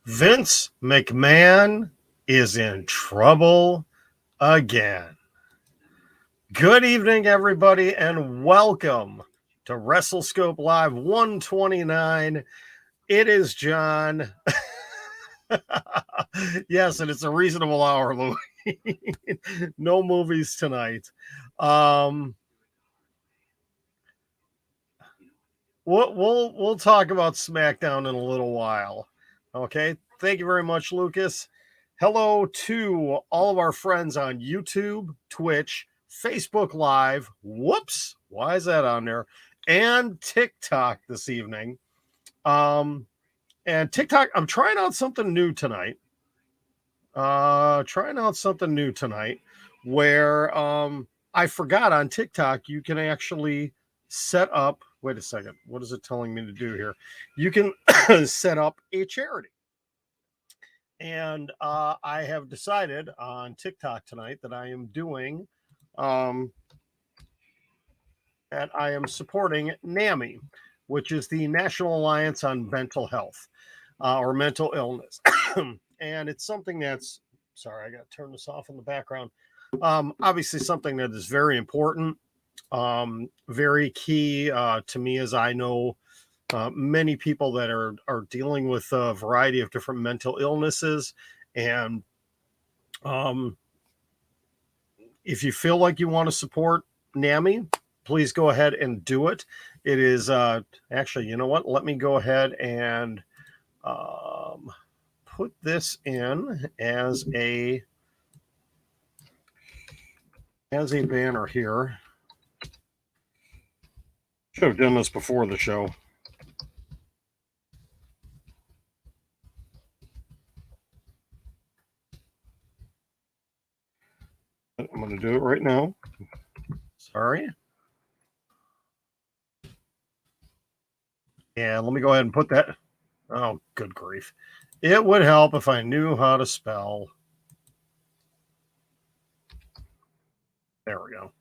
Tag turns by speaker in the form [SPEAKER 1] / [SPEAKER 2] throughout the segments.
[SPEAKER 1] Vince McMahon is in trouble again. Good evening, everybody, and welcome to WrestleScope Live 129. It is John. Yes, and it's a reasonable hour, Louis. No movies tonight. We'll talk about SmackDown in a little while. Okay. Thank you very much, Lucas. Hello to all of our friends on YouTube, Twitch, Facebook Live. Whoops. Why is that on there? And TikTok this evening. And TikTok, I'm trying out something new tonight. Where I forgot on TikTok you can actually set up. Wait a second. What is it telling me to do here? You can set up a charity. And I have decided on TikTok tonight that I am doing, that I am supporting NAMI, which is the National Alliance on Mental Health or Mental Illness. And it's something that's, sorry, I got to turn this off in the background. Obviously something that is very important, very key to me, as I know many people that are dealing with a variety of different mental illnesses. And if you feel like you want to support NAMI, please go ahead and do it. It is actually, you know what? Let me go ahead and put this in as a banner here. Should have done this before the show. I'm going to do it right now. Sorry. And let me go ahead and put that. Oh, good grief. It would help if I knew how to spell. There we go.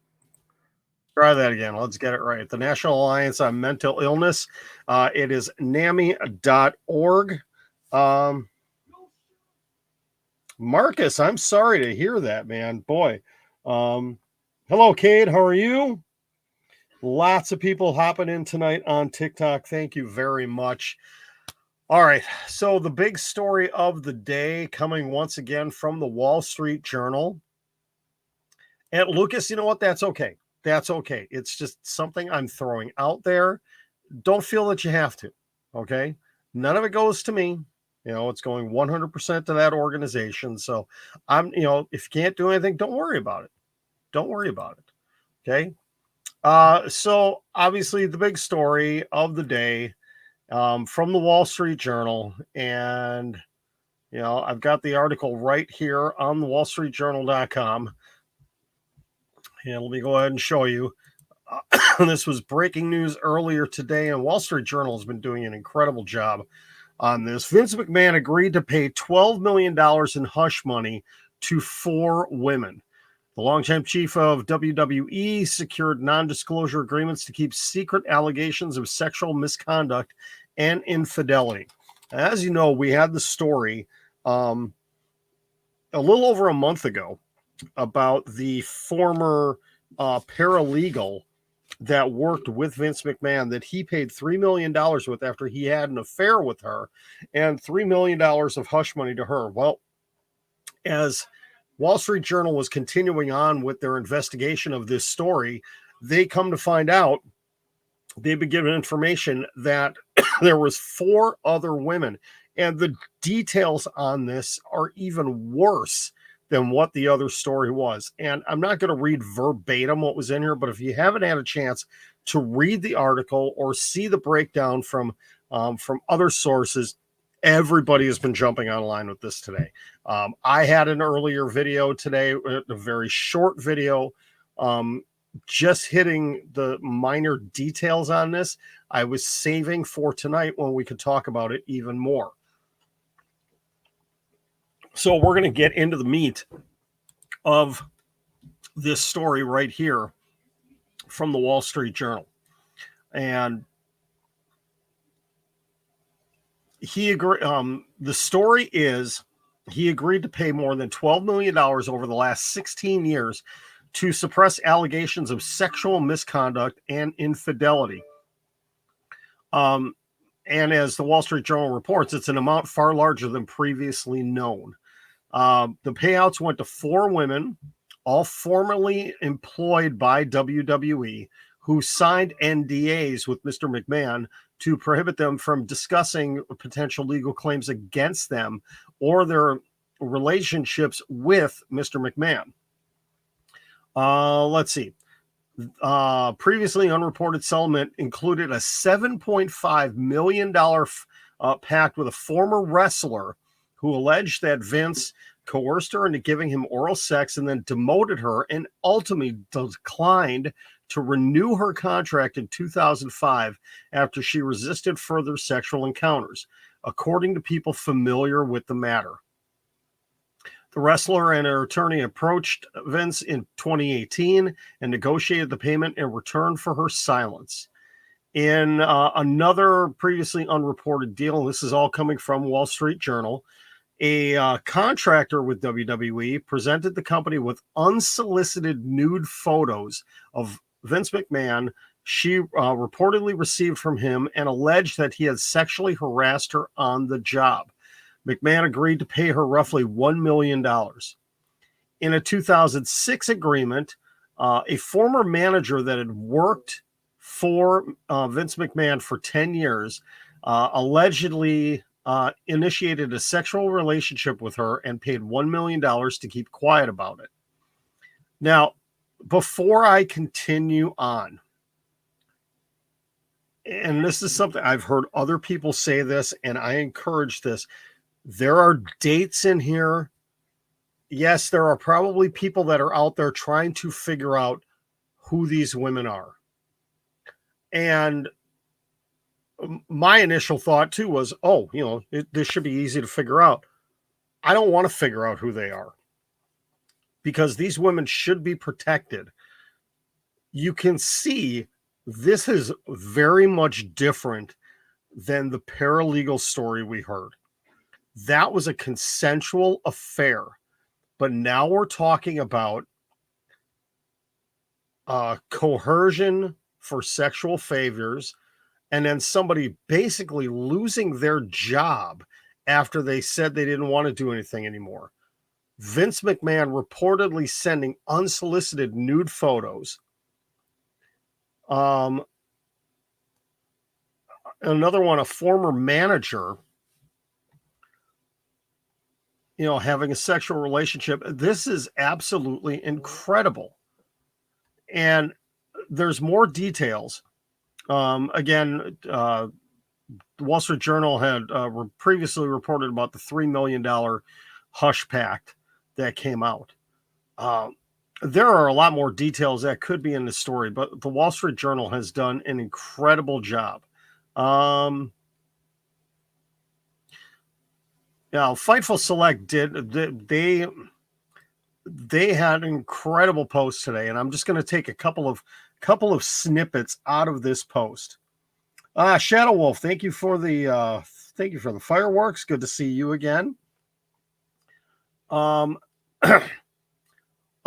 [SPEAKER 1] Try that again. Let's get it right. The National Alliance on Mental Illness. It is NAMI.org. Marcus, I'm sorry to hear that, man. Boy. Hello, Cade. How are you? Lots of people hopping in tonight on TikTok. Thank you very much. All right. So the big story of the day coming once again from the Wall Street Journal. And Lucas, you know what? That's okay. That's okay. It's just something I'm throwing out there. Don't feel that you have to. Okay. None of it goes to me. You know, it's going 100% to that organization. So if you can't do anything, don't worry about it. Don't worry about it. Okay. So obviously the big story of the day from the Wall Street Journal, and I've got the article right here on the wallstreetjournal.com. And let me go ahead and show you. This was breaking news earlier today, and Wall Street Journal has been doing an incredible job on this. Vince McMahon agreed to pay $12 million in hush money to 4 women. The longtime chief of WWE secured non-disclosure agreements to keep secret allegations of sexual misconduct and infidelity. As you know, we had the story a little over a month ago about the former paralegal that worked with Vince McMahon that he paid $3 million with after he had an affair with her, and $3 million of hush money to her. Well, as Wall Street Journal was continuing on with their investigation of this story, they come to find out, they've been given information that there was 4 other women, and the details on this are even worse than what the other story was. And I'm not going to read verbatim what was in here, but if you haven't had a chance to read the article or see the breakdown from other sources, everybody has been jumping online with this today. I had an earlier video today, a very short video, just hitting the minor details on this. I was saving for tonight when we could talk about it even more. So we're going to get into the meat of this story right here from the Wall Street Journal. And he agreed. The story is he agreed to pay more than $12 million over the last 16 years to suppress allegations of sexual misconduct and infidelity. And as the Wall Street Journal reports, it's an amount far larger than previously known. The payouts went to 4 women, all formerly employed by WWE, who signed NDAs with Mr. McMahon to prohibit them from discussing potential legal claims against them or their relationships with Mr. McMahon. Let's see. Previously unreported settlement included a $7.5 million pact with a former wrestler who alleged that Vince coerced her into giving him oral sex and then demoted her and ultimately declined to renew her contract in 2005 after she resisted further sexual encounters, according to people familiar with the matter. The wrestler and her attorney approached Vince in 2018 and negotiated the payment in return for her silence. In another previously unreported deal, this is all coming from Wall Street Journal, a contractor with WWE presented the company with unsolicited nude photos of Vince McMahon she reportedly received from him and alleged that he had sexually harassed her on the job. McMahon agreed to pay her roughly $1 million. In a 2006 agreement, a former manager that had worked for Vince McMahon for 10 years allegedly initiated a sexual relationship with her and paid $1 million to keep quiet about it. Now, before I continue on, and this is something I've heard other people say this, and I encourage this. There are dates in here. Yes, there are probably people that are out there trying to figure out who these women are. And my initial thought too was, this should be easy to figure out. I don't want to figure out who they are because these women should be protected. You can see this is very much different than the paralegal story we heard. That was a consensual affair, but now we're talking about coercion for sexual favors, and then somebody basically losing their job after they said they didn't want to do anything anymore. Vince McMahon reportedly sending unsolicited nude photos. Another one, a former manager, having a sexual relationship. This is absolutely incredible. And there's more details. Again, the Wall Street Journal had previously reported about the $3 million hush pact that came out. There are a lot more details that could be in the story, but the Wall Street Journal has done an incredible job. Fightful Select they had incredible posts today, and I'm just going to take a couple of snippets out of this post. Shadow Wolf, thank you for the fireworks. Good to see you again.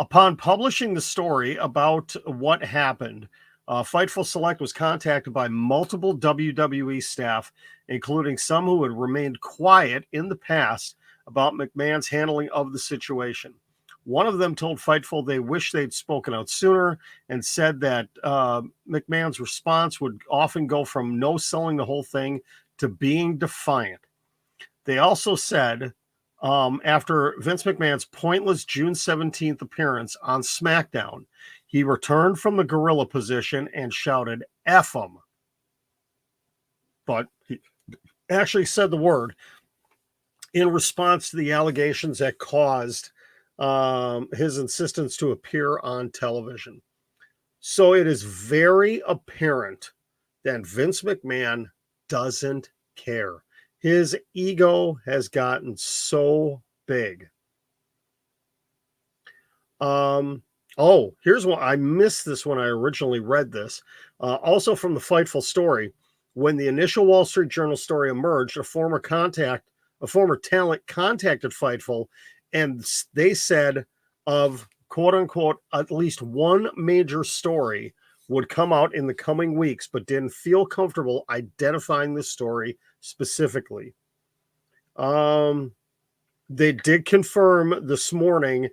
[SPEAKER 1] Upon publishing the story about what happened, Fightful Select was contacted by multiple WWE staff, including some who had remained quiet in the past about McMahon's handling of the situation. One of them told Fightful they wish they'd spoken out sooner and said that McMahon's response would often go from no selling the whole thing to being defiant. They also said after Vince McMahon's pointless June 17th appearance on SmackDown, he returned from the gorilla position and shouted, "F him." But he actually said the word in response to the allegations that caused his insistence to appear on television. So it is very apparent that Vince McMahon doesn't care. His ego has gotten so big. Here's one. I missed this when I originally read this. Also from the Fightful story, When the initial Wall Street Journal story emerged, a former talent contacted Fightful, and they said of quote unquote at least one major story would come out in the coming weeks, but didn't feel comfortable identifying the story specifically. They did confirm this morning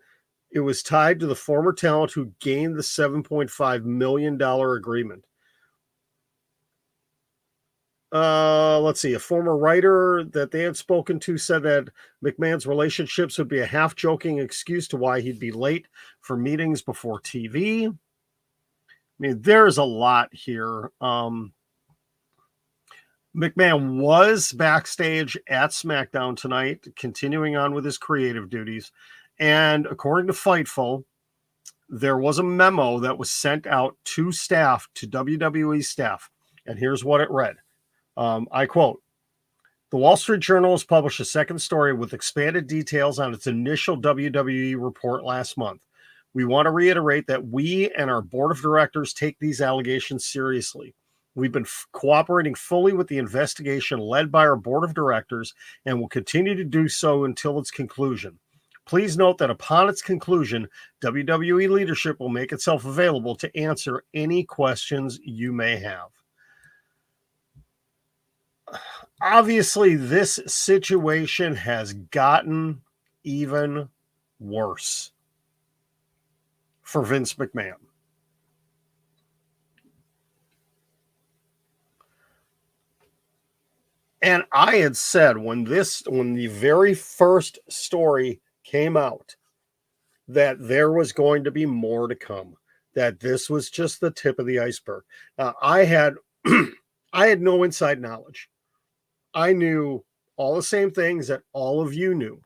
[SPEAKER 1] it was tied to the former talent who gained the $7.5 million agreement. Let's see. A former writer that they had spoken to said that McMahon's relationships would be a half-joking excuse to why he'd be late for meetings before TV. I mean, there's a lot here. McMahon was backstage at SmackDown tonight, continuing on with his creative duties. And according to Fightful, there was a memo that was sent out to staff, to WWE staff. And here's what it read. I quote, "The Wall Street Journal has published a second story with expanded details on its initial WWE report last month. We want to reiterate that we and our board of directors take these allegations seriously. We've been cooperating fully with the investigation led by our board of directors and will continue to do so until its conclusion. Please note that upon its conclusion, WWE leadership will make itself available to answer any questions you may have." Obviously, this situation has gotten even worse for Vince McMahon. And I had said when the very first story came out that there was going to be more to come, that this was just the tip of the iceberg. I had I had no inside knowledge. I knew all the same things that all of you knew.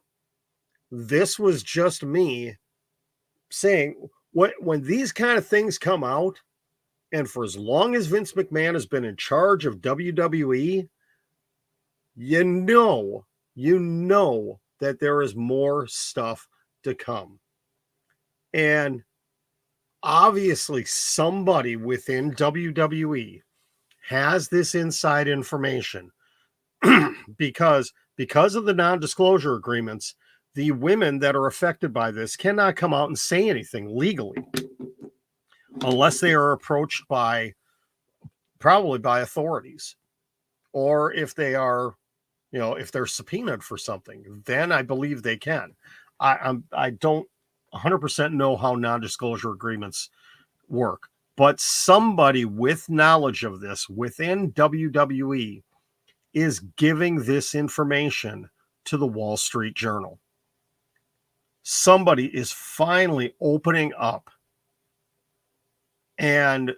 [SPEAKER 1] This was just me saying when these kind of things come out, and for as long as Vince McMahon has been in charge of WWE, you know that there is more stuff to come. And obviously somebody within WWE has this inside information because of the non-disclosure agreements, the women that are affected by this cannot come out and say anything legally unless they are approached probably by authorities, or if they are, if they're subpoenaed for something, then I believe they can. I don't 100% know how non-disclosure agreements work, but somebody with knowledge of this within WWE is giving this information to the Wall Street Journal. Somebody is finally opening up and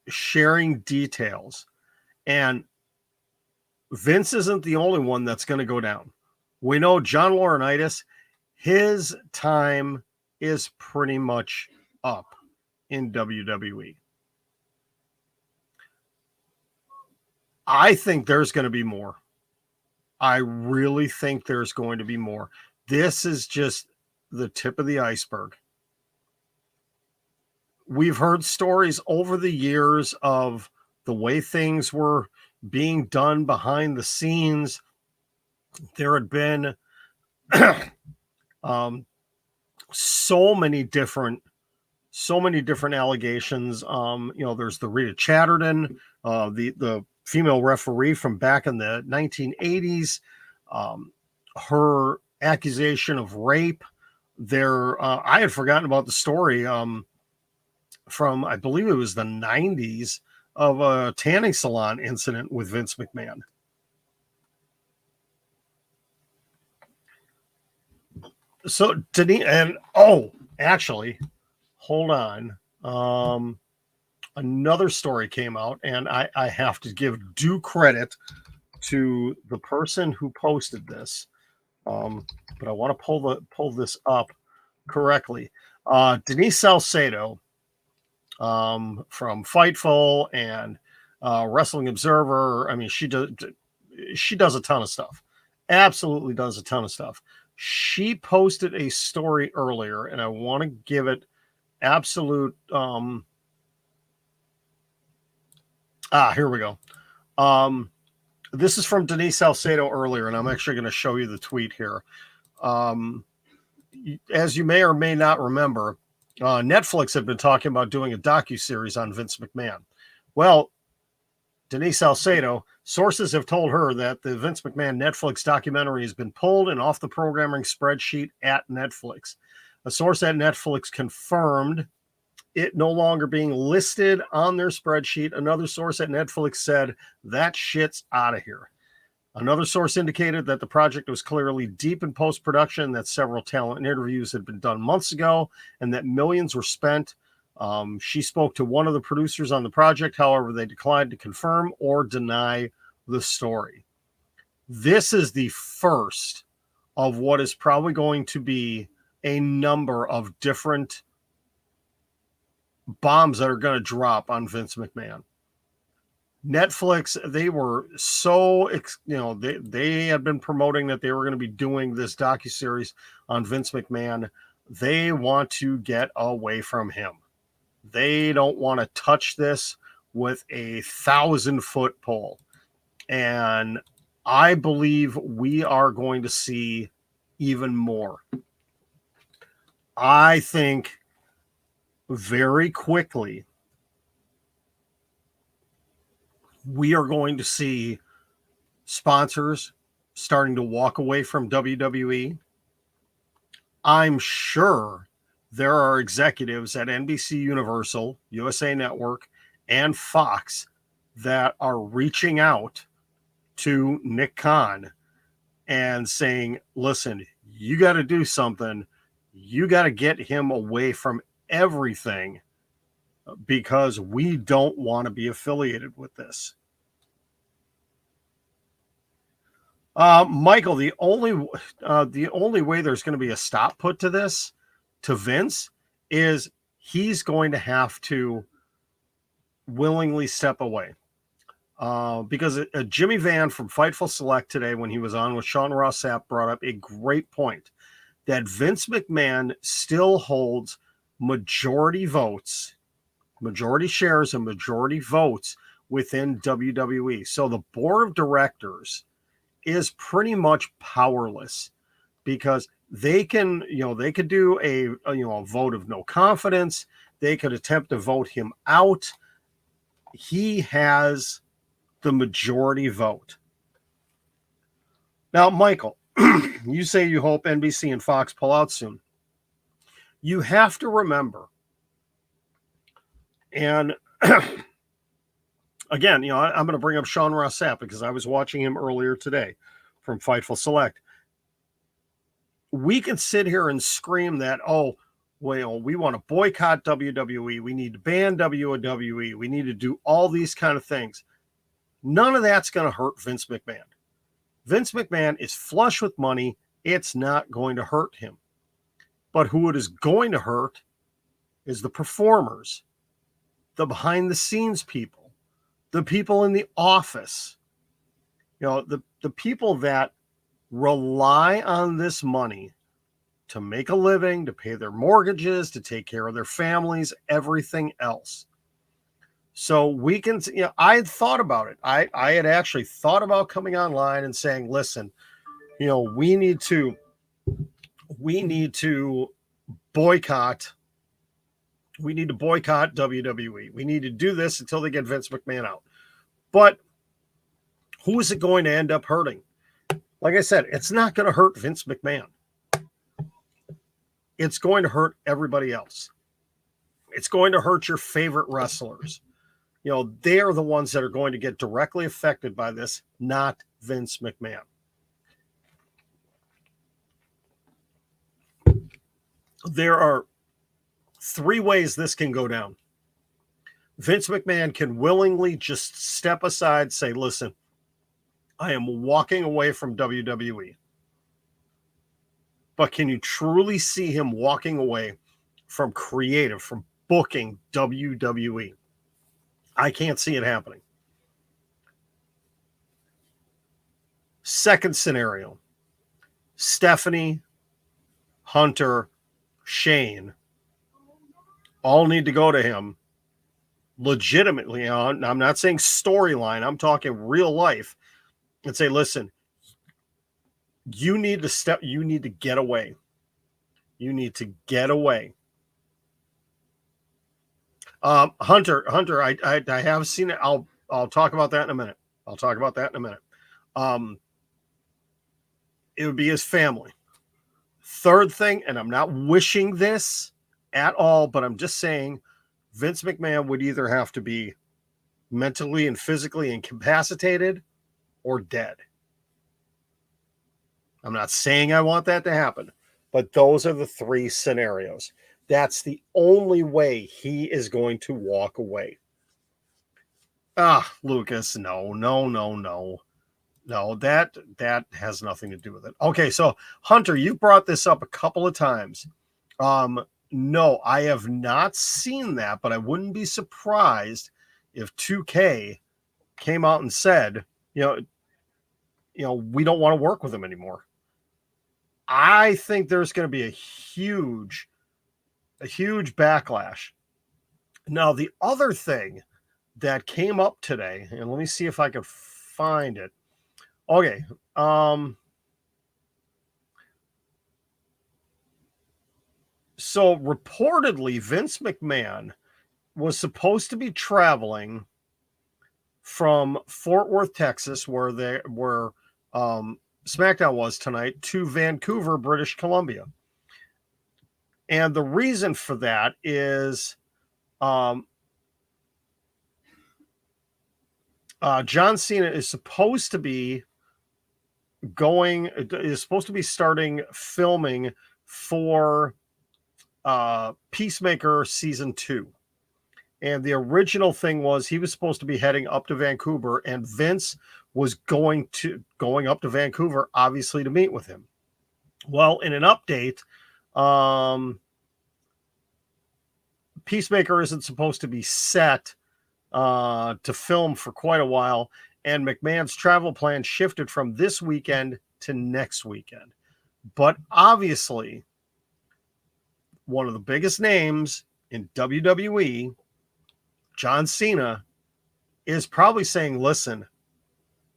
[SPEAKER 1] sharing details. And Vince isn't the only one that's going to go down. We know John Laurinaitis, his time is pretty much up in WWE. I think there's going to be more. I really think there's going to be more. This is just the tip of the iceberg. We've heard stories over the years of the way things were being done behind the scenes. There had been so many different allegations. There's the Rita Chatterton, the female referee from back in the 1980s, her accusation of rape. I had forgotten about the story from, I believe it was the 90s, of a tanning salon incident with Vince McMahon. So Denise, actually, hold on. Another story came out, and I have to give due credit to the person who posted this. But I want to pull this up correctly. Denise Salcedo, from Fightful and Wrestling Observer. I mean, she does a ton of stuff. Absolutely does a ton of stuff. She posted a story earlier, and I want to give it absolute. Here we go. This is from Denise Salcedo earlier, and I'm actually going to show you the tweet here. As you may or may not remember, Netflix had been talking about doing a docuseries on Vince McMahon. Well, Denise Salcedo, sources have told her that the Vince McMahon Netflix documentary has been pulled and off the programming spreadsheet at Netflix. A source at Netflix confirmed it no longer being listed on their spreadsheet. Another source at Netflix said that shit's out of here. Another source indicated that the project was clearly deep in post-production, that several talent interviews had been done months ago, and that millions were spent. She spoke to one of the producers on the project. However, they declined to confirm or deny the story. This is the first of what is probably going to be a number of different bombs that are going to drop on Vince McMahon. Netflix, they were so, they had been promoting that they were going to be doing this docuseries on Vince McMahon. They want to get away from him. They don't want to touch this with a 1,000-foot pole. And I believe we are going to see even more. I think very quickly we are going to see sponsors starting to walk away from WWE. I'm sure there are executives at NBC Universal, USA Network, and Fox that are reaching out to Nick Khan and saying, listen, you got to do something. You got to get him away from everything because we don't want to be affiliated with this. Michael, the only way there's going to be a stop put to this, to Vince, is he's going to have to willingly step away. Because Jimmy Van from Fightful Select today, when he was on with Sean Ross Sapp, brought up a great point that Vince McMahon still holds majority votes, majority shares and majority votes within WWE. So the board of directors is pretty much powerless because they can, they could do a vote of no confidence. They could attempt to vote him out. He has the majority vote. Now, Michael, you say you hope NBC and Fox pull out soon. You have to remember, and again, I'm going to bring up Sean Ross Sapp because I was watching him earlier today from Fightful Select. We can sit here and scream that, we want to boycott WWE. We need to ban WWE. We need to do all these kind of things. None of that's going to hurt Vince McMahon. Vince McMahon is flush with money. It's not going to hurt him. But who it is going to hurt is the performers, the behind the scenes people, the people in the office, the people that rely on this money to make a living, to pay their mortgages, to take care of their families, everything else. So we can, I had thought about it. I had actually thought about coming online and saying, listen, we need to boycott. We need to boycott WWE. We need to do this until they get Vince McMahon out. But who is it going to end up hurting? Like I said, it's not going to hurt Vince McMahon. It's going to hurt everybody else. It's going to hurt your favorite wrestlers. They are the ones that are going to get directly affected by this, not Vince McMahon. There are 3 ways this can go down. Vince McMahon can willingly just step aside, say, listen, I am walking away from WWE. But can you truly see him walking away from creative, from booking WWE? I can't see it happening. Second scenario, Stephanie, Hunter, Shane all need to go to him legitimately, I'm not saying storyline, I'm talking real life, and say, listen, you need to get away. You need to get away. Hunter, I have seen it. I'll talk about that in a minute. It would be his family. Third thing, and I'm not wishing this at all, but I'm just saying Vince McMahon would either have to be mentally and physically incapacitated or dead. I'm not saying I want that to happen, but those are the three scenarios. That's the only way he is going to walk away. Lucas, no. No, that has nothing to do with it. Okay, so Hunter, you brought this up a couple of times. No, I have not seen that, but I wouldn't be surprised if 2K came out and said, we don't want to work with him anymore. I think there's going to be a huge backlash. Now, the other thing that came up today, and let me see if I can find it. Okay. So reportedly, Vince McMahon was supposed to be traveling from Fort Worth, Texas, where SmackDown was tonight, to Vancouver, British Columbia. And the reason for that is John Cena is supposed to be starting filming for Peacemaker season 2. And the original thing was he was supposed to be heading up to Vancouver, and Vince was going up to Vancouver, obviously, to meet with him. Well, in an update, Peacemaker isn't supposed to be set to film for quite a while, and McMahon's travel plan shifted from this weekend to next weekend. But obviously, one of the biggest names in WWE, John Cena, is probably saying, listen,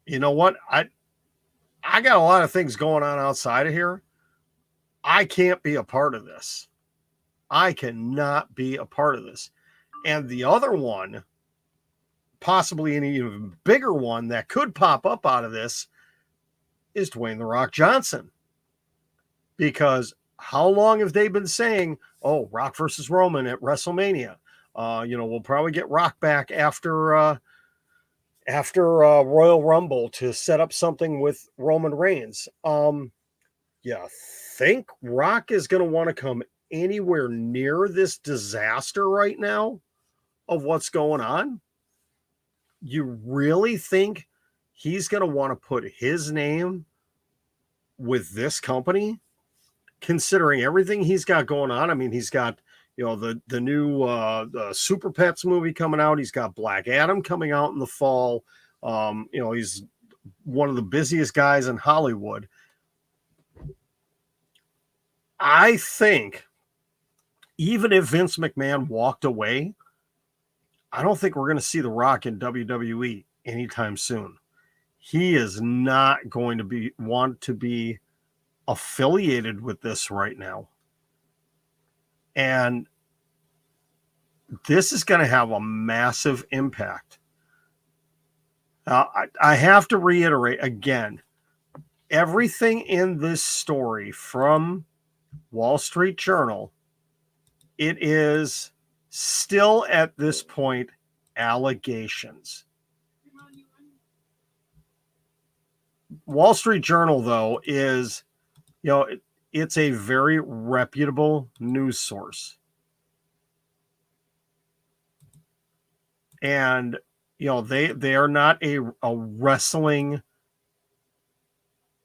[SPEAKER 1] you know what? I got a lot of things going on outside of here. I can't be a part of this. I cannot be a part of this. And the other one, possibly an even bigger one that could pop up out of this, is Dwayne "The Rock" Johnson. Because how long have they been saying, oh, Rock versus Roman at WrestleMania? We'll probably get Rock back after Royal Rumble to set up something with Roman Reigns. Think Rock is going to want to come anywhere near this disaster right now of what's going on? You really think he's going to want to put his name with this company, considering everything he's got going on? I mean, he's got, the new the Super Pets movie coming out. He's got Black Adam coming out in the fall. He's one of the busiest guys in Hollywood. I think even if Vince McMahon walked away, I don't think we're going to see The Rock in WWE anytime soon. He is not going to want to be affiliated with this right now. And this is going to have a massive impact. I have to reiterate again, everything in this story from Wall Street Journal, it is still at this point allegations. Wall Street Journal, though, is, it's a very reputable news source. And, they are not a wrestling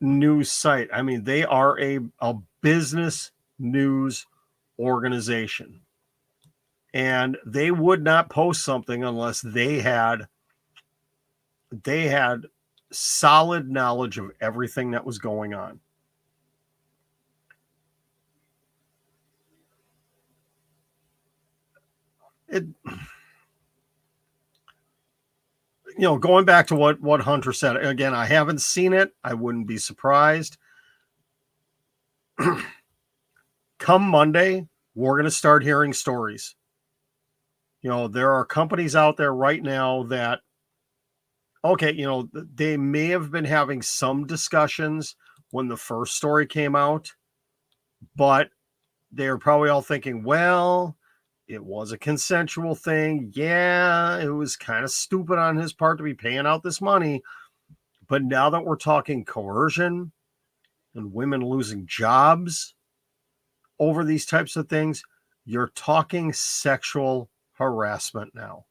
[SPEAKER 1] news site. I mean, they are a business news organization. And they would not post something unless they had solid knowledge of everything that was going on. going back to what Hunter said, again, I haven't seen it. I wouldn't be surprised. Come Monday, we're going to start hearing stories. There are companies out there right now that, okay, they may have been having some discussions when the first story came out, but they're probably all thinking, well, it was a consensual thing. Yeah, it was kind of stupid on his part to be paying out this money. But now that we're talking coercion and women losing jobs over these types of things, you're talking sexual harassment now.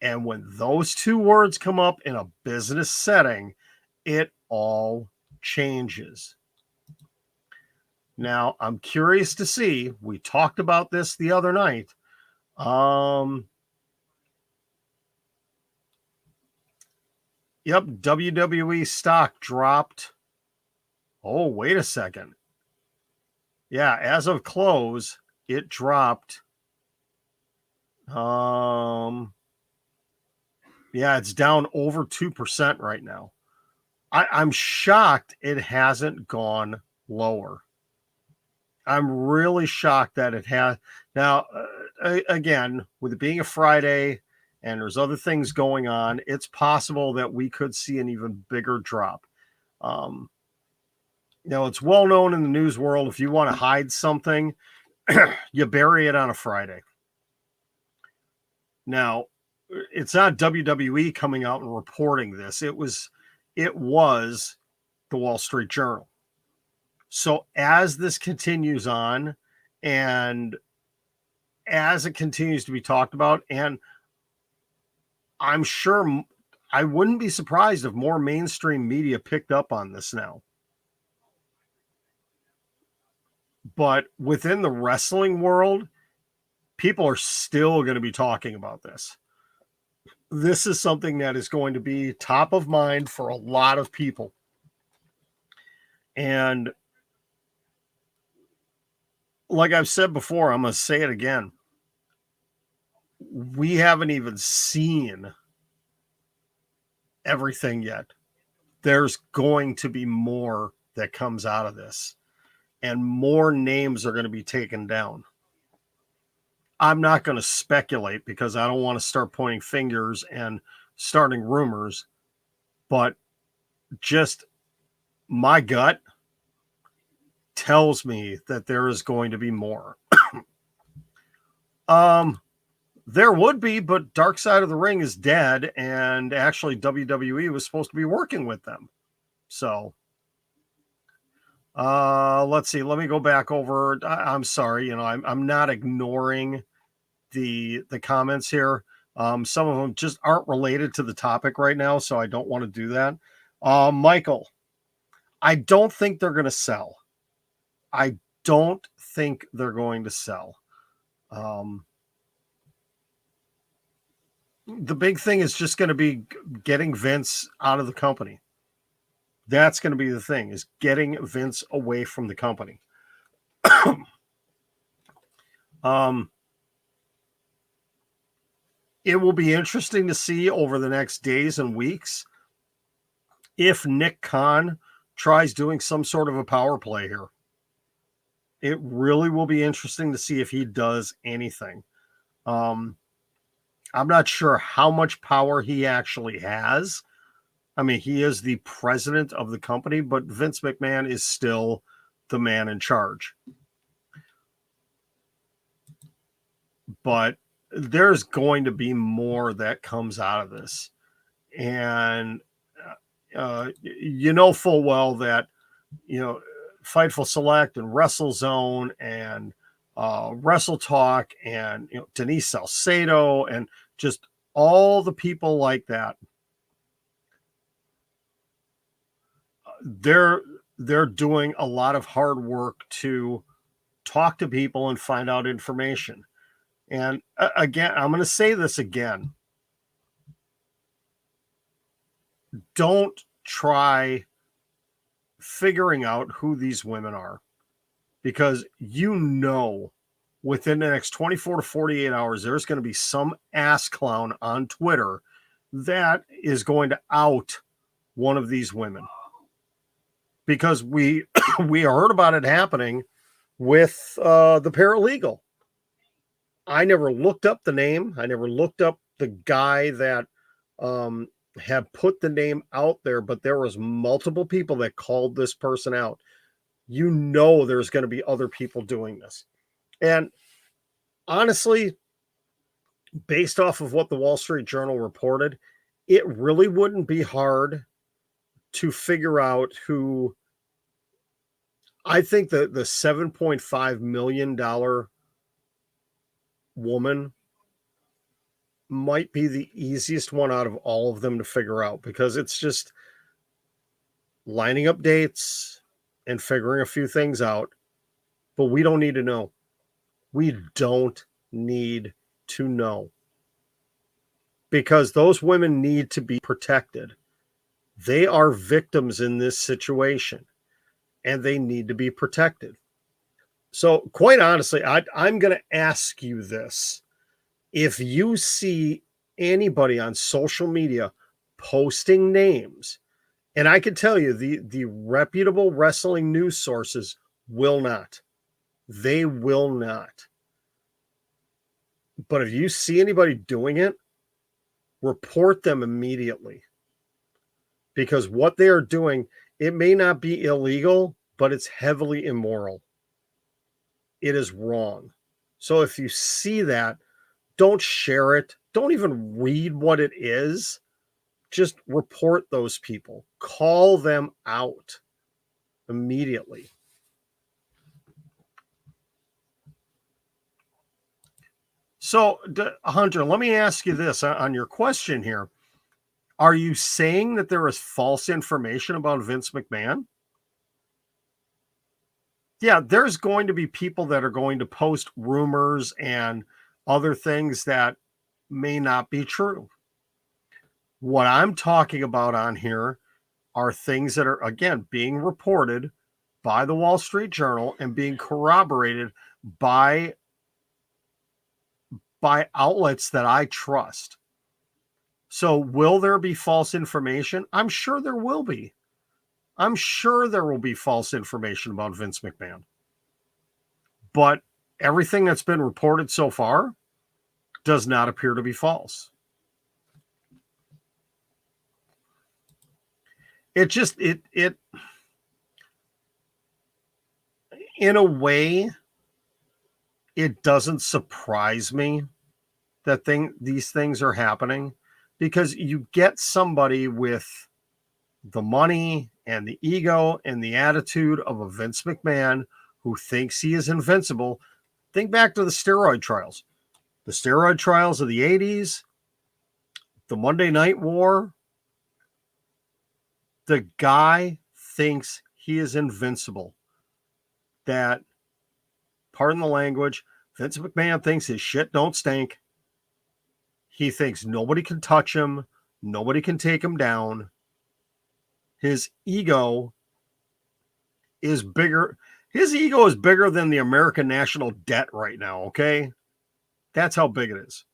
[SPEAKER 1] And when those two words come up in a business setting, it all changes. Now, I'm curious to see, we talked about this the other night. Yep, WWE stock dropped. Oh, wait a second. Yeah, as of close, it dropped. Yeah, it's down over 2% right now. I'm shocked it hasn't gone lower. I'm really shocked that it has. Now, again, with it being a Friday and there's other things going on, it's possible that we could see an even bigger drop. It's well known in the news world, if you want to hide something, you bury it on a Friday. Now, it's not WWE coming out and reporting this. It was the Wall Street Journal. So as this continues on and as it continues to be talked about, and I'm sure I wouldn't be surprised if more mainstream media picked up on this now. But within the wrestling world, people are still going to be talking about this. This is something that is going to be top of mind for a lot of people. And like I've said before, I'm going to say it again. We haven't even seen everything yet. There's going to be more that comes out of this, and more names are going to be taken down. I'm not going to speculate because I don't want to start pointing fingers and starting rumors, but just my gut tells me that there is going to be more. There would be, but Dark Side of the Ring is dead, and actually WWE was supposed to be working with them. So, let's see. Let me go back over. I'm sorry. I'm not ignoring the comments here. Some of them just aren't related to the topic right now, so I don't want to do that. Michael, I don't think they're going to sell. I don't think they're going to sell. The big thing is just going to be getting Vince out of the company. That's going to be the thing, is getting Vince away from the company. It will be interesting to see over the next days and weeks if Nick Khan tries doing some sort of a power play here. It really will be interesting to see if he does anything. I'm not sure how much power he actually has. I mean, he is the president of the company, but Vince McMahon is still the man in charge. But there's going to be more that comes out of this. And, full well that, Fightful Select and WrestleZone and Wrestle Talk and Denise Salcedo and just all the people like that, they're doing a lot of hard work to talk to people and find out information. And again, I'm going to say this again. Don't try figuring out who these women are, because within the next 24 to 48 hours, there's going to be some ass clown on Twitter that is going to out one of these women, because we we heard about it happening with the paralegal. I never looked up the name. I never looked up the guy that had put the name out there, but there was multiple people that called this person out. You know, there's going to be other people doing this. And honestly, based off of what the Wall Street Journal reported, it really wouldn't be hard to figure out who. I think the $7.5 million woman might be the easiest one out of all of them to figure out, because it's just lining up dates and figuring a few things out. But we don't need to know. We don't need to know, because those women need to be protected. They are victims in this situation, and they need to be protected. So quite honestly, I'm going to ask you this. If you see anybody on social media posting names, and I can tell you the reputable wrestling news sources will not. They will not. But if you see anybody doing it, report them immediately. Because what they are doing, it may not be illegal, but it's heavily immoral. It is wrong. So if you see that, don't share it. Don't even read what it is. Just report those people. Call them out immediately. So, Hunter, let me ask you this on your question here. Are you saying that there is false information about Vince McMahon? Yeah, there's going to be people that are going to post rumors and other things that may not be true. What I'm talking about on here are things that are, again, being reported by the Wall Street Journal and being corroborated by outlets that I trust. So will there be false information? I'm sure there will be. I'm sure there will be false information about Vince McMahon. But everything that's been reported so far does not appear to be false. It in a way, it doesn't surprise me that these things are happening, because you get somebody with the money and the ego and the attitude of a Vince McMahon who thinks he is invincible. Think back to the steroid trials. The steroid trials of the 80s, the Monday Night War. The guy thinks he is invincible. That, pardon the language, Vince McMahon thinks his shit don't stink. He thinks nobody can touch him. Nobody can take him down. His ego is bigger. His ego is bigger than the American national debt right now, okay? That's how big it is.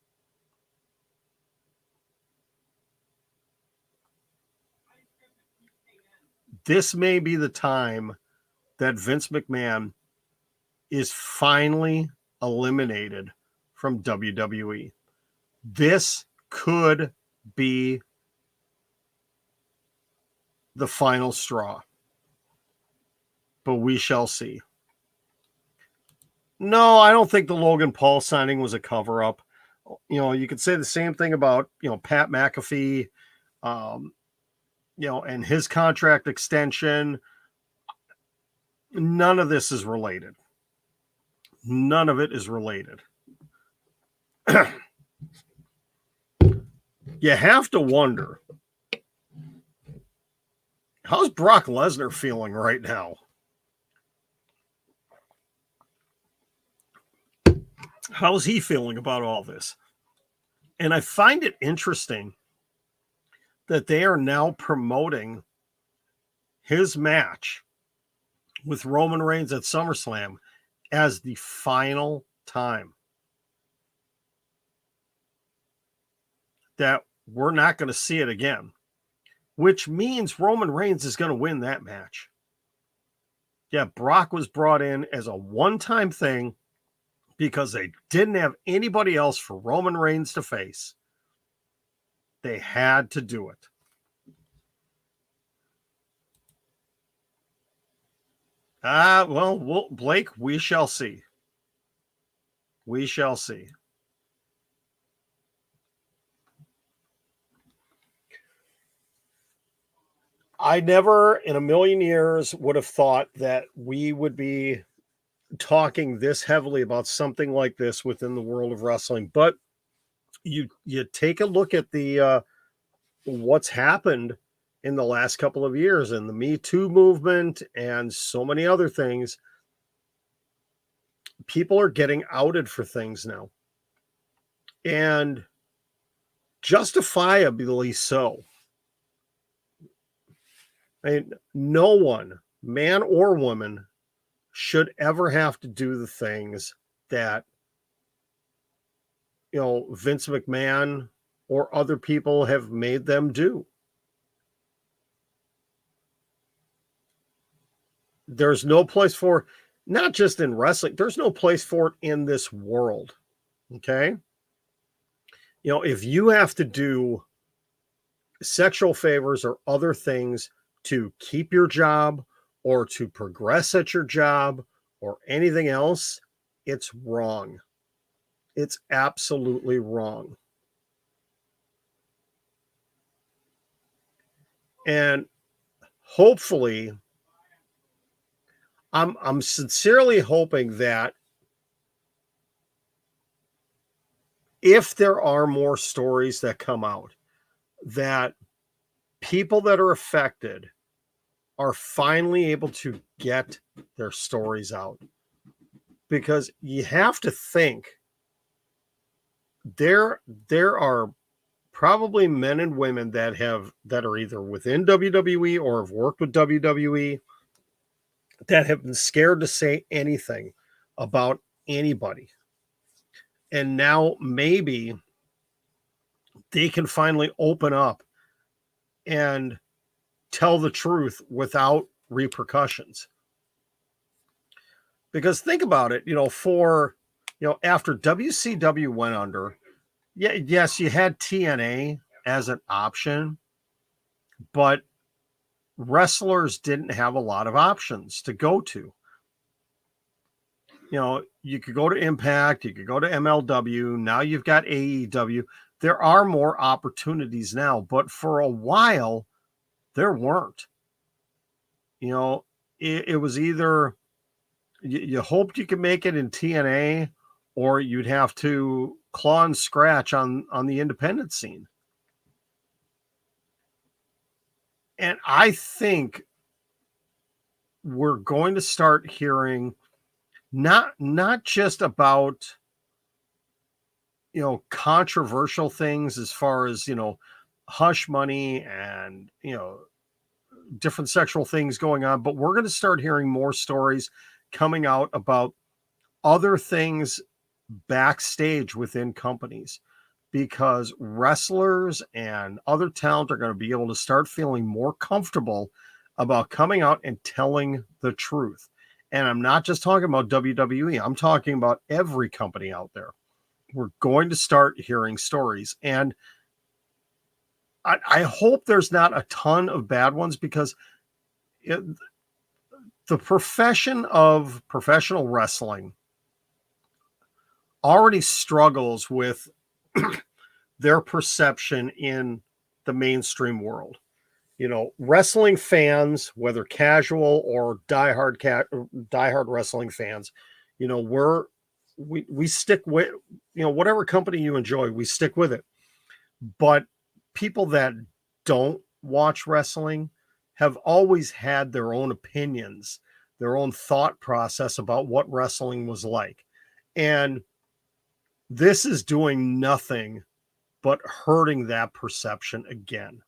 [SPEAKER 1] This may be the time that Vince McMahon is finally eliminated from WWE. This could be the final straw, but we shall see. No, I don't think the Logan Paul signing was a cover-up. You know, you could say the same thing about, Pat McAfee, and his contract extension. None of this is related. None of it is related. You have to wonder, how's Brock Lesnar feeling right now? How's he feeling about all this? And I find it interesting that they are now promoting his match with Roman Reigns at SummerSlam as the final time that we're not going to see it again, which means Roman Reigns is going to win that match. Yeah, Brock was brought in as a one-time thing because they didn't have anybody else for Roman Reigns to face. They had to do it. Well, Blake, we shall see. We shall see. I never in a million years would have thought that we would be talking this heavily about something like this within the world of wrestling. But you take a look at the what's happened in the last couple of years and the Me Too movement and so many other things. People are getting outed for things now. And justifiably so. I mean, no one, man or woman, should ever have to do the things that, Vince McMahon or other people have made them do. There's no place for, not just in wrestling, there's no place for it in this world. Okay? If you have to do sexual favors or other things to keep your job or to progress at your job or anything else, it's wrong. It's absolutely wrong. And hopefully, I'm sincerely hoping that if there are more stories that come out, that people that are affected are finally able to get their stories out. Because you have to think there are probably men and women that are either within WWE or have worked with WWE that have been scared to say anything about anybody. And now maybe they can finally open up and tell the truth without repercussions. Because think about it, after WCW went under, yes, you had TNA as an option, but wrestlers didn't have a lot of options to go to. You could go to Impact, you could go to MLW, now you've got AEW. There are more opportunities now, but for a while, there weren't. It was either you hoped you could make it in TNA or you'd have to claw and scratch on the independent scene. And I think we're going to start hearing not just about controversial things as far as hush money and different sexual things going on, but we're going to start hearing more stories coming out about other things backstage within companies, because wrestlers and other talent are going to be able to start feeling more comfortable about coming out and telling the truth. And I'm not just talking about WWE. I'm talking about every company out there. We're going to start hearing stories. And I hope there's not a ton of bad ones, because the profession of professional wrestling already struggles with their perception in the mainstream world. Wrestling fans, whether casual or diehard wrestling fans, we stick with, whatever company you enjoy, we stick with it. But people that don't watch wrestling have always had their own opinions, their own thought process about what wrestling was like. And this is doing nothing but hurting that perception again.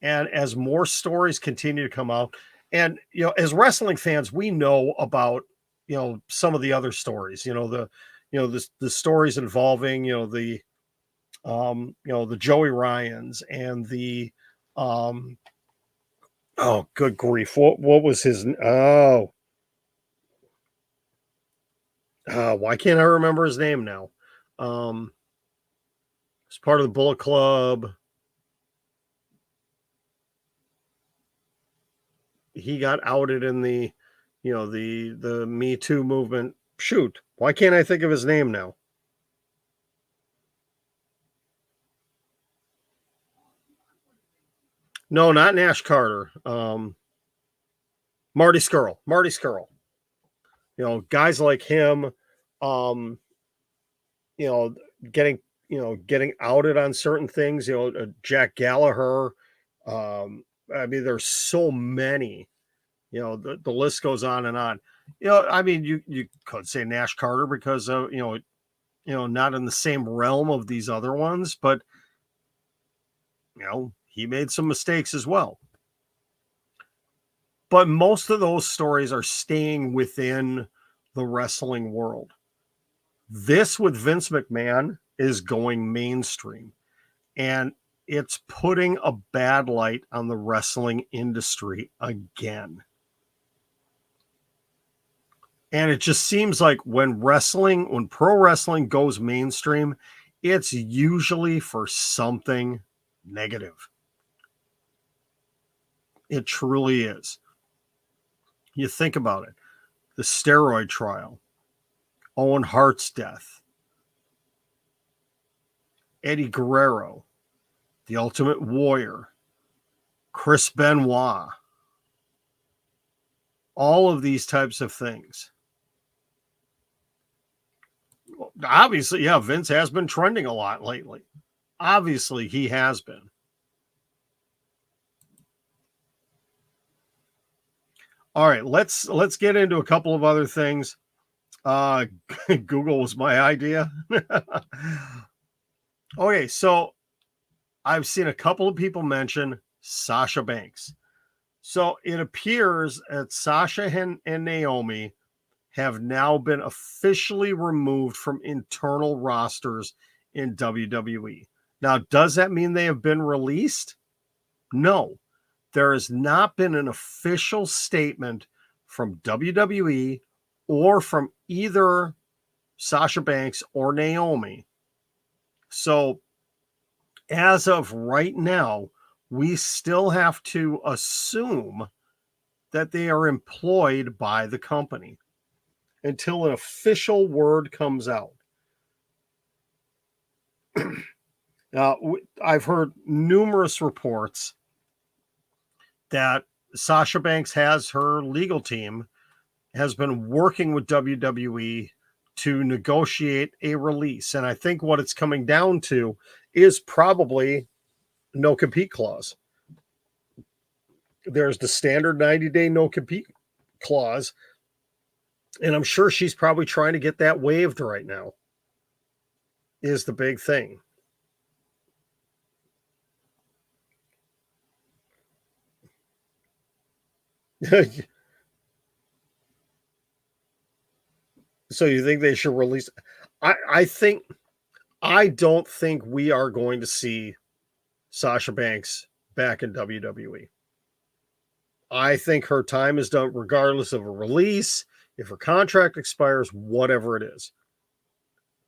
[SPEAKER 1] And as more stories continue to come out, and as wrestling fans, we know about some of the other stories, the stories involving the The Joey Ryans and the oh, good grief. What was his why can't I remember his name now? It's part of the Bullet Club. He got outed in the the Me Too movement. Shoot, why can't I think of his name now? No, not Nash Carter. Marty Skrull. Marty Skrull. Guys like him, um, you know, getting getting outed on certain things. Jack Gallagher. I mean, there's so many. The list goes on and on. I mean, you could say Nash Carter because not in the same realm of these other ones, but he made some mistakes as well. But most of those stories are staying within the wrestling world. This with Vince McMahon is going mainstream, and it's putting a bad light on the wrestling industry again. And it just seems like when pro wrestling goes mainstream, it's usually for something negative. It truly is. You think about it. The steroid trial, Owen Hart's death, Eddie Guerrero, The Ultimate Warrior, Chris Benoit, all of these types of things. Obviously, yeah, Vince has been trending a lot lately. Obviously, he has been. All right, let's get into a couple of other things. Google was my idea. Okay, so I've seen a couple of people mention Sasha Banks. So it appears that Sasha and Naomi have now been officially removed from internal rosters in WWE. Now, does that mean they have been released? No. There has not been an official statement from WWE or from either Sasha Banks or Naomi. So, as of right now, we still have to assume that they are employed by the company until an official word comes out. I've heard numerous reports that Sasha Banks her legal team has been working with WWE to negotiate a release. And I think what it's coming down to is probably no compete clause. There's the standard 90-day no compete clause. And I'm sure she's probably trying to get that waived right now, is the big thing. So you think they should release? I don't think we are going to see Sasha Banks back in WWE. I think her time is done regardless of a release, if her contract expires, whatever it is.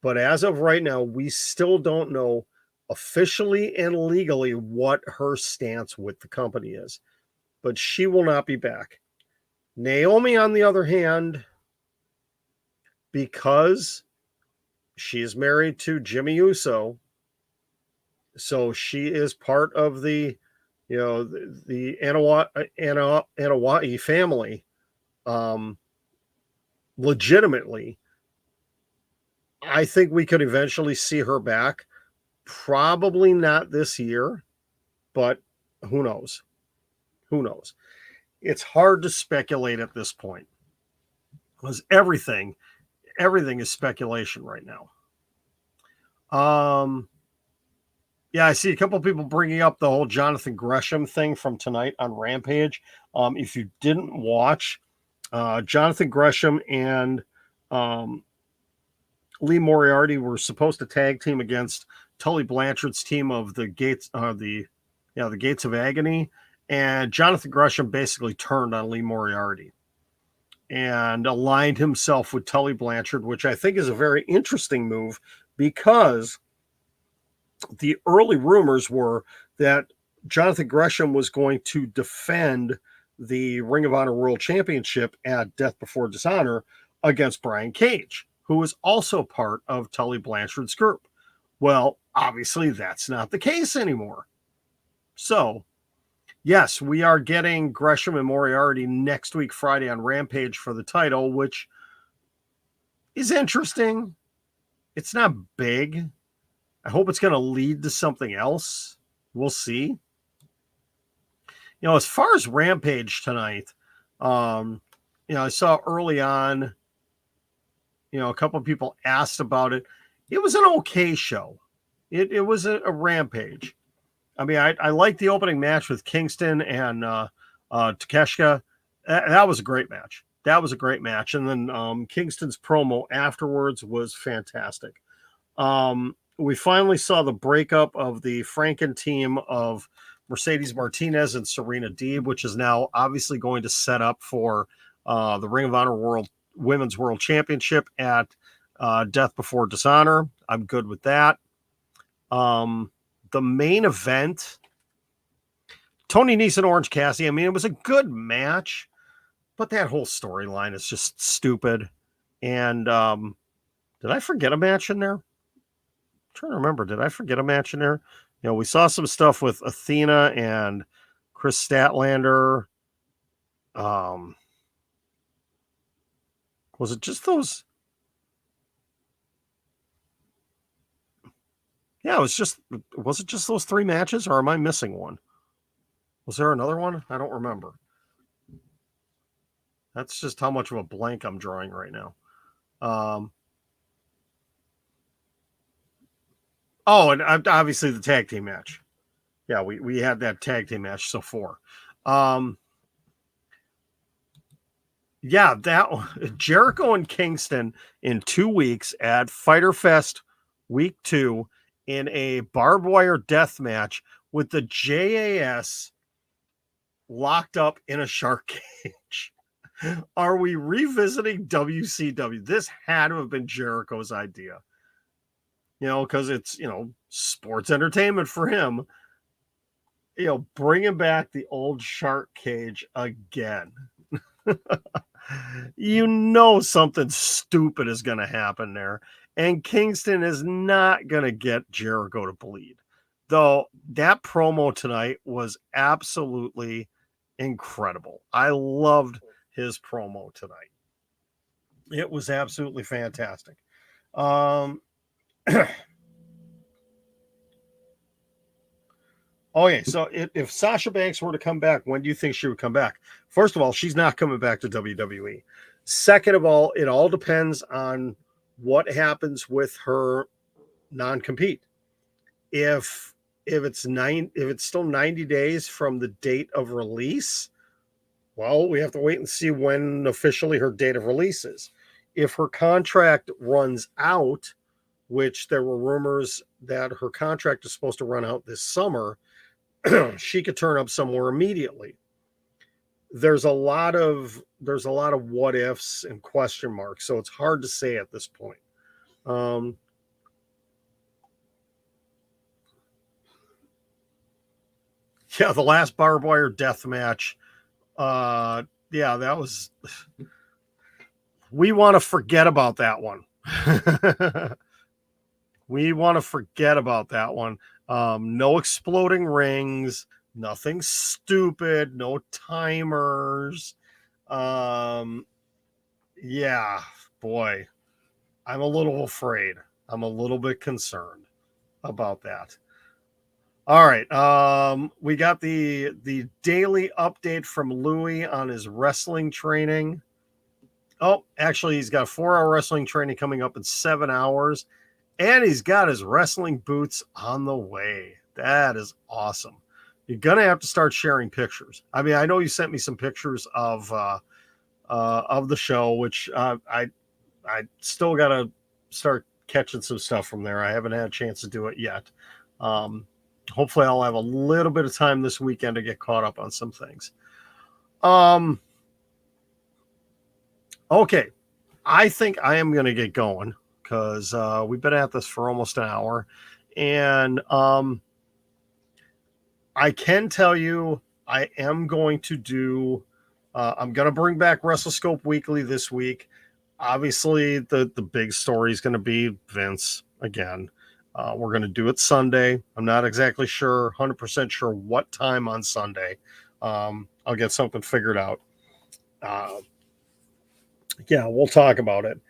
[SPEAKER 1] But as of right now, we still don't know officially and legally what her stance with the company is. But she will not be back. Naomi, on the other hand, because she is married to Jimmy Uso, so she is part of the Anoa'i family. Legitimately, I think we could eventually see her back. Probably not this year, but who knows? Who knows? It's hard to speculate at this point because everything is speculation right now. Yeah, I see a couple of people bringing up the whole Jonathan Gresham thing from tonight on Rampage. If you didn't watch, Jonathan Gresham and Lee Moriarty were supposed to tag team against Tully Blanchard's team of the Gates, the Gates of Agony, and Jonathan Gresham basically turned on Lee Moriarty and aligned himself with Tully Blanchard, which I think is a very interesting move because the early rumors were that Jonathan Gresham was going to defend the Ring of Honor World Championship at Death Before Dishonor against Brian Cage, who was also part of Tully Blanchard's group. Well, obviously that's not the case anymore. So, yes, we are getting Gresham and Moriarty next week, Friday on Rampage for the title, which is interesting. It's not big. I hope it's going to lead to something else. We'll see. As far as Rampage tonight, I saw early on, a couple of people asked about it. It was an okay show. It was a Rampage. I mean, I liked the opening match with Kingston and Takeshita. That was a great match. And then Kingston's promo afterwards was fantastic. We finally saw the breakup of the Franken team of Mercedes Martinez and Serena Deeb, which is now obviously going to set up for the Ring of Honor Women's World Championship at Death Before Dishonor. I'm good with that. The main event, Tony Nese and Orange Cassidy. I mean, it was a good match, but that whole storyline is just stupid. And did I forget a match in there? I'm trying to remember. Did I forget a match in there? We saw some stuff with Athena and Chris Statlander. Was it just those? Yeah, was it just those 3 matches, or am I missing one? Was there another one? I don't remember. That's just how much of a blank I'm drawing right now. And obviously the tag team match. Yeah, we had that tag team match, so 4. That Jericho and Kingston in 2 weeks at Fyter Fest week 2 in a barbed wire death match with the JAS locked up in a shark cage. Are we revisiting WCW? This had to have been Jericho's idea. Because it's, sports entertainment for him. Bringing back the old shark cage again. Something stupid is going to happen there. And Kingston is not going to get Jericho to bleed. Though that promo tonight was absolutely incredible. I loved his promo tonight. It was absolutely fantastic. Okay, so if Sasha Banks were to come back, when do you think she would come back? First of all, she's not coming back to WWE. Second of all, it all depends on what happens with her non-compete. If it's still 90 days from the date of release, well, we have to wait and see when officially her date of release is. If her contract runs out, which there were rumors that her contract is supposed to run out this summer, she could turn up somewhere immediately. There's a lot of what ifs and question marks, so it's hard to say at this point. The last barbed wire death match. That was. We want to forget about that one. No exploding rings, nothing stupid, no timers. Boy, I'm a little afraid. I'm a little bit concerned about that. All right. We got the daily update from Louis on his wrestling training. Oh, actually, he's got 4-hour wrestling training coming up in 7 hours. And he's got his wrestling boots on the way. That is awesome. You're going to have to start sharing pictures. I mean, I know you sent me some pictures of the show, which I still got to start catching some stuff from there. I haven't had a chance to do it yet. Hopefully I'll have a little bit of time this weekend to get caught up on some things. Okay. I think I am going to get going because we've been at this for almost an hour. And I can tell you I am going to do, I'm going to bring back WrestleScope Weekly this week. Obviously, the big story is going to be Vince again. We're going to do it Sunday. I'm not exactly sure, 100% sure what time on Sunday. I'll get something figured out. Yeah, we'll talk about it.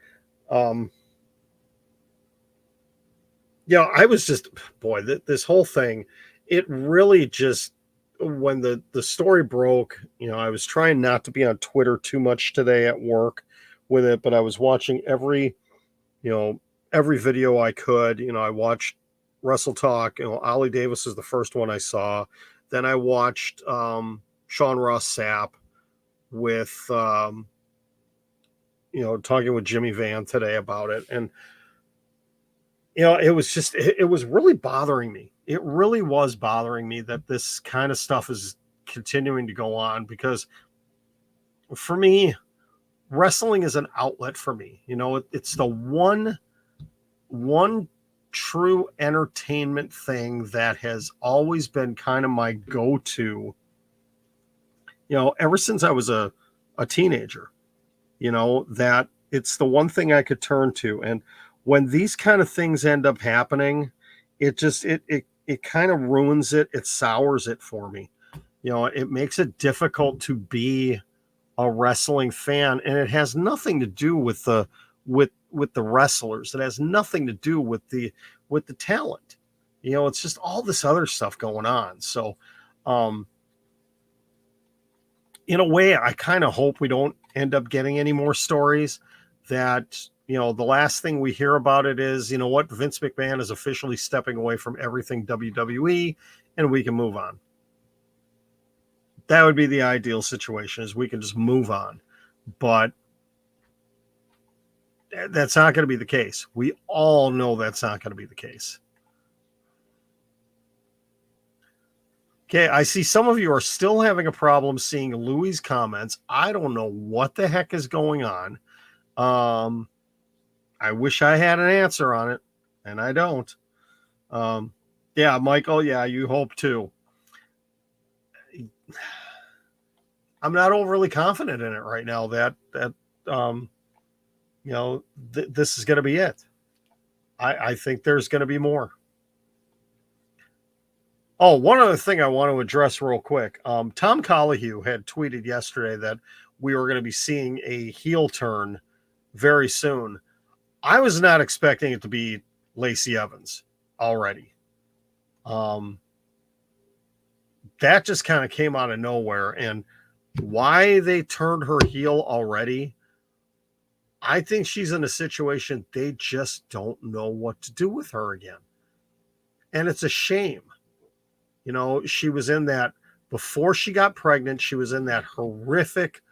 [SPEAKER 1] Yeah, I was just, boy, this whole thing, it really just, when the story broke, I was trying not to be on Twitter too much today at work with it, but I was watching every video I could. I watched Wrestle Talk. Ollie Davis is the first one I saw. Then I watched Sean Ross Sapp with talking with Jimmy Van today about it. And it was just, it was really bothering me. It really was bothering me that this kind of stuff is continuing to go on, because for me, wrestling is an outlet for me. It's the one true entertainment thing that has always been kind of my go-to, ever since I was a teenager, that it's the one thing I could turn to. And when these kind of things end up happening, it just, it kind of ruins it. It sours it for me. It makes it difficult to be a wrestling fan, and it has nothing to do with the wrestlers. It has nothing to do with the talent. It's just all this other stuff going on. So, in a way, I kind of hope we don't end up getting any more stories that, the last thing we hear about it is, Vince McMahon is officially stepping away from everything WWE and we can move on. That would be the ideal situation, is we can just move on. But that's not going to be the case. We all know that's not going to be the case. Okay, I see some of you are still having a problem seeing Louie's comments. I don't know what the heck is going on. I wish I had an answer on it, and I don't. Yeah, Michael, yeah, you hope too. I'm not overly confident in it right now that this is going to be it. I think there's going to be more. Oh, one other thing I want to address real quick. Tom Collahue had tweeted yesterday that we were going to be seeing a heel turn very soon. I was not expecting it to be Lacey Evans already. That just kind of came out of nowhere. And why they turned her heel already, I think she's in a situation they just don't know what to do with her again. And it's a shame. She was in that, before she got pregnant, she was in that horrific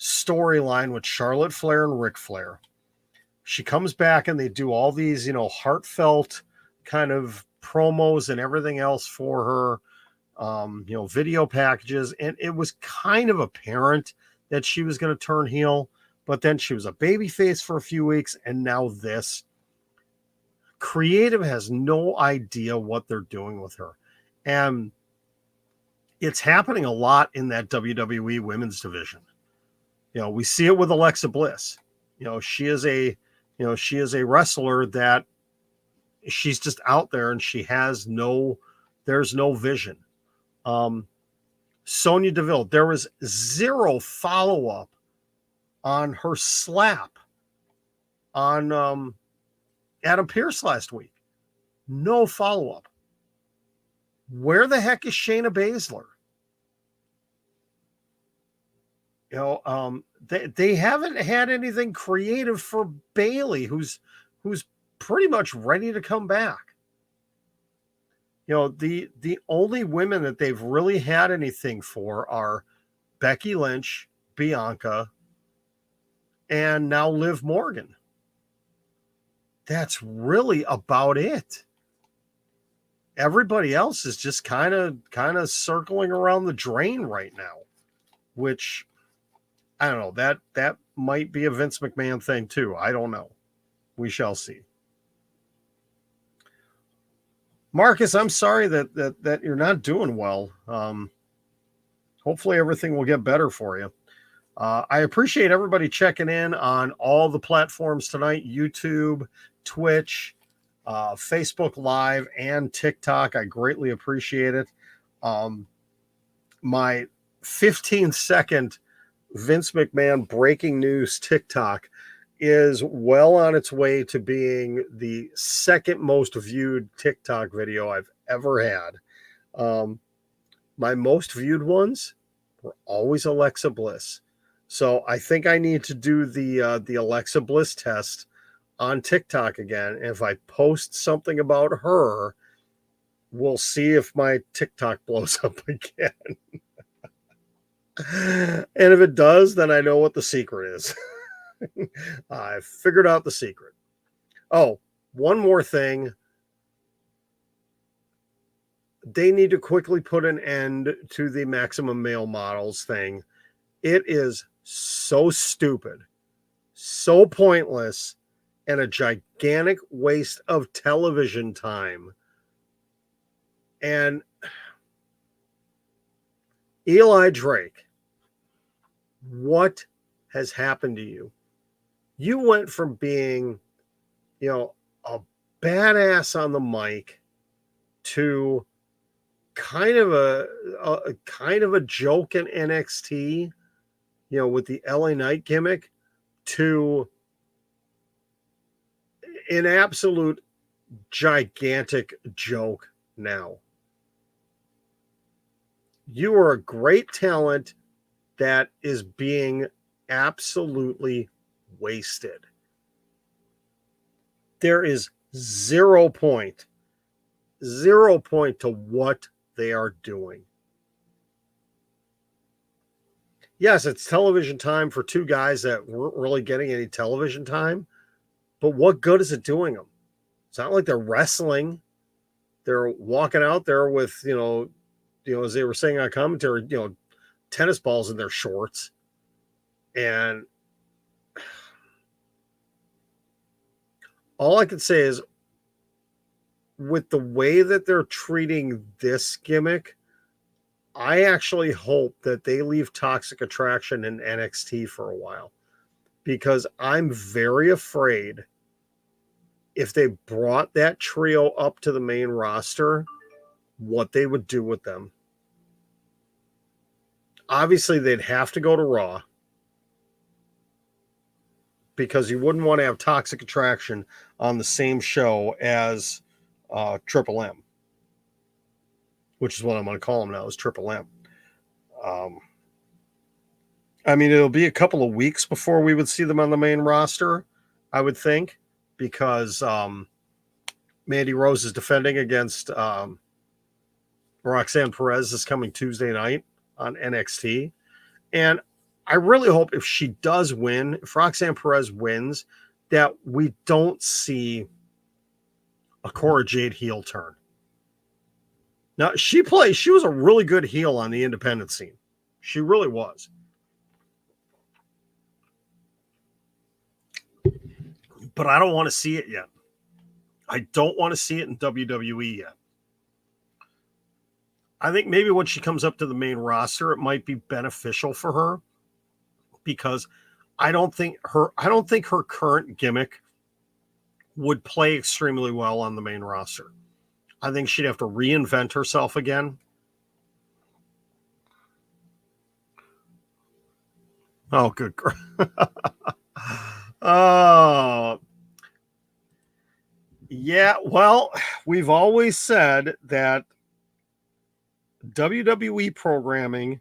[SPEAKER 1] storyline with Charlotte Flair and Ric Flair. She comes back and they do all these, heartfelt kind of promos and everything else for her, video packages. And it was kind of apparent that she was going to turn heel, but then she was a babyface for a few weeks. And now this. Creative has no idea what they're doing with her. And it's happening a lot in that WWE women's division. We see it with Alexa Bliss. She is a wrestler that she's just out there and there's no vision. Sonya Deville, there was zero follow-up on her slap on Adam Pearce last week. No follow-up. Where the heck is Shayna Baszler? They haven't had anything creative for Bayley, who's pretty much ready to come back. The only women that they've really had anything for are Becky Lynch, Bianca, and now Liv Morgan. that's really about it. Everybody else is just kind of circling around the drain right now, which I don't know. That might be a Vince McMahon thing too. I don't know. We shall see. Marcus, I'm sorry that you're not doing well. Hopefully everything will get better for you. I appreciate everybody checking in on all the platforms tonight: YouTube, Twitch, Facebook Live, and TikTok. I greatly appreciate it. My 15-second Vince McMahon breaking news TikTok is well on its way to being the second most viewed TikTok video I've ever had. My most viewed ones were always Alexa Bliss. So I think I need to do the Alexa Bliss test on TikTok again. And if I post something about her, we'll see if my TikTok blows up again. And if it does, then I know what the secret is. I figured out the secret. Oh, one more thing. They need to quickly put an end to the maximum male models thing. It is so stupid, so pointless, and a gigantic waste of television time. And Eli Drake, what has happened to you? You went from being, a badass on the mic to kind of a joke in NXT, with the LA Knight gimmick, to an absolute gigantic joke now. You are a great talent that is being absolutely wasted. There is 0 point to what they are doing. Yes, it's television time for two guys that weren't really getting any television time, but what good is it doing them? It's not like they're wrestling. They're walking out there with, as they were saying on commentary, tennis balls in their shorts. And all I can say is, with the way that they're treating this gimmick, I actually hope that they leave Toxic Attraction in NXT for a while, because I'm very afraid if they brought that trio up to the main roster, what they would do with them. Obviously, they'd have to go to Raw, because you wouldn't want to have Toxic Attraction on the same show as Triple M, which is what I'm going to call them now, is Triple M. I mean, it'll be a couple of weeks before we would see them on the main roster, I would think, because Mandy Rose is defending against Roxanne Perez this coming Tuesday night on NXT. And I really hope if she does win, if Roxanne Perez wins, that we don't see a Cora Jade heel turn. Now, she was a really good heel on the independent scene. She really was. But I don't want to see it yet. I don't want to see it in WWE yet. I think maybe when she comes up to the main roster, it might be beneficial for her, because I don't think her current gimmick would play extremely well on the main roster. I think she'd have to reinvent herself again. Oh, good. Oh, yeah. Well, we've always said that WWE programming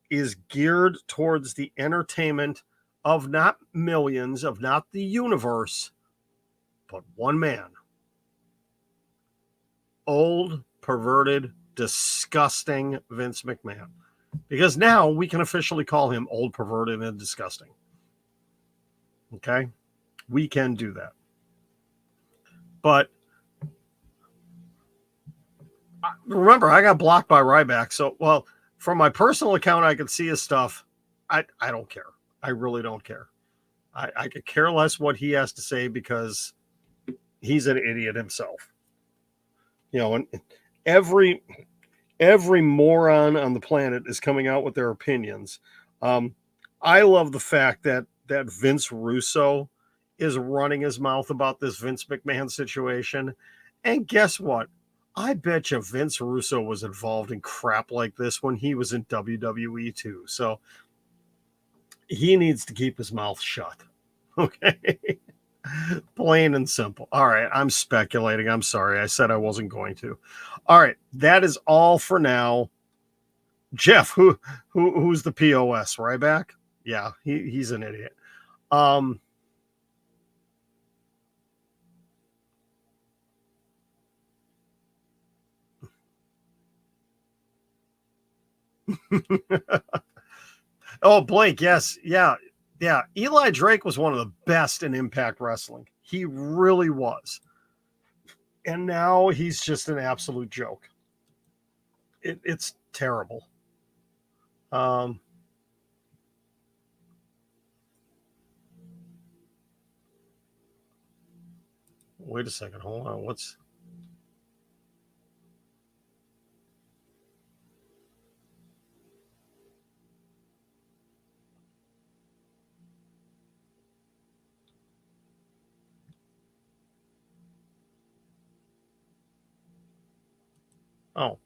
[SPEAKER 1] is geared towards the entertainment of not millions, of not the universe, but one man. Old, perverted, disgusting Vince McMahon. Because now we can officially call him old, perverted, and disgusting. Okay? We can do that. But remember, I got blocked by Ryback. So, well, from my personal account, I could see his stuff. I don't care. I really don't care. I could care less what he has to say because he's an idiot himself. You know, and every moron on the planet is coming out with their opinions. I love the fact that Vince Russo is running his mouth about this Vince McMahon situation. And guess what? I bet you Vince Russo was involved in crap like this when he was in WWE too. So he needs to keep his mouth shut. Okay. Plain and simple. All right. I'm speculating. I'm sorry. I said I wasn't going to. All right. That is all for now. Jeff, who's the POS? Ryback? Yeah, he's an idiot. Oh, Blake, yes. Yeah. Eli Drake was one of the best in Impact Wrestling. He really was. And now he's just an absolute joke. It's terrible. Wait a second. Hold on. What's... Oh,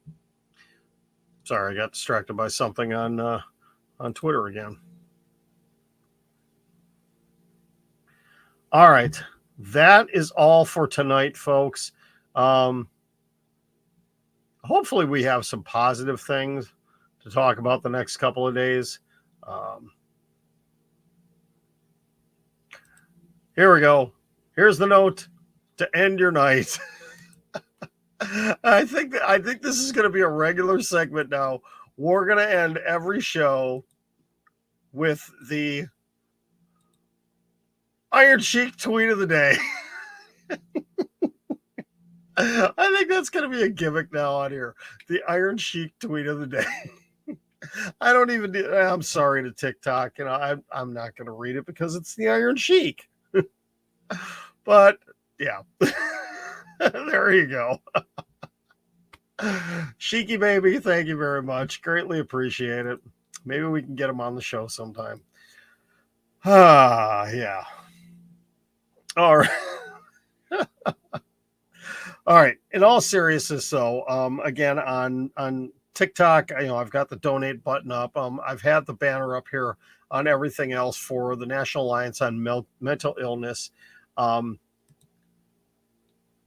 [SPEAKER 1] sorry. I got distracted by something on Twitter again. All right. That is all for tonight, folks. Hopefully we have some positive things to talk about the next couple of days. Here we go. Here's the note to end your night. I think this is going to be a regular segment now. We're going to end every show with the Iron Sheik tweet of the day. I think that's going to be a gimmick now on here. The Iron Sheik tweet of the day. I don't even. I'm sorry to TikTok. You know, I'm not going to read it because it's the Iron Sheik. But yeah, there you go. Sheiky baby, thank you very much. Greatly appreciate it. Maybe we can get him on the show sometime. Yeah. All right. All right. In all seriousness, though, again on TikTok, I've got the donate button up. I've had the banner up here on everything else for the National Alliance on Mental Illness.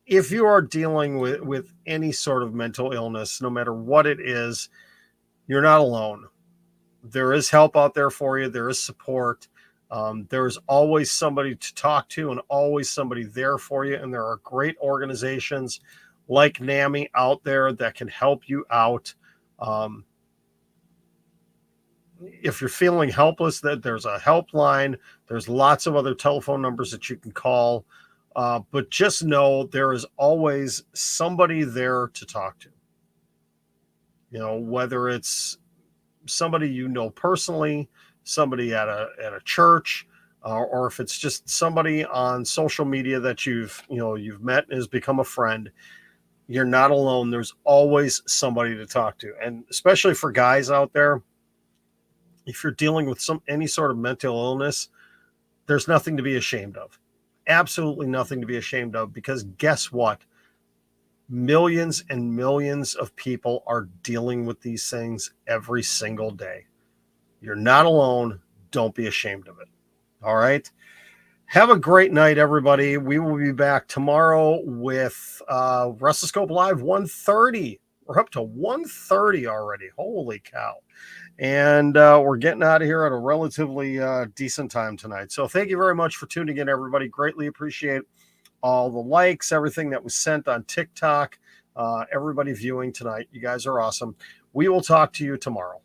[SPEAKER 1] If you are dealing with any sort of mental illness, no matter what it is, you're not alone. There is help out there for you. There is support. There's always somebody to talk to and always somebody there for you. And there are great organizations like NAMI out there that can help you out. If you're feeling helpless, that there's a helpline. There's lots of other telephone numbers that you can call. But just know there is always somebody there to talk to. You know, whether it's somebody you know personally, somebody at a church, or if it's just somebody on social media that you've met and has become a friend, you're not alone. There's always somebody to talk to. And especially for guys out there, if you're dealing with any sort of mental illness, there's nothing to be ashamed of. Absolutely nothing to be ashamed of, because guess what? Millions and millions of people are dealing with these things every single day. You're not alone. Don't be ashamed of it. All right. Have a great night, everybody. We will be back tomorrow with WrestleScope Live 1:30. We're up to 1:30 already. Holy cow. And we're getting out of here at a relatively decent time tonight. So thank you very much for tuning in, everybody. Greatly appreciate all the likes, everything that was sent on TikTok, everybody viewing tonight. You guys are awesome. We will talk to you tomorrow.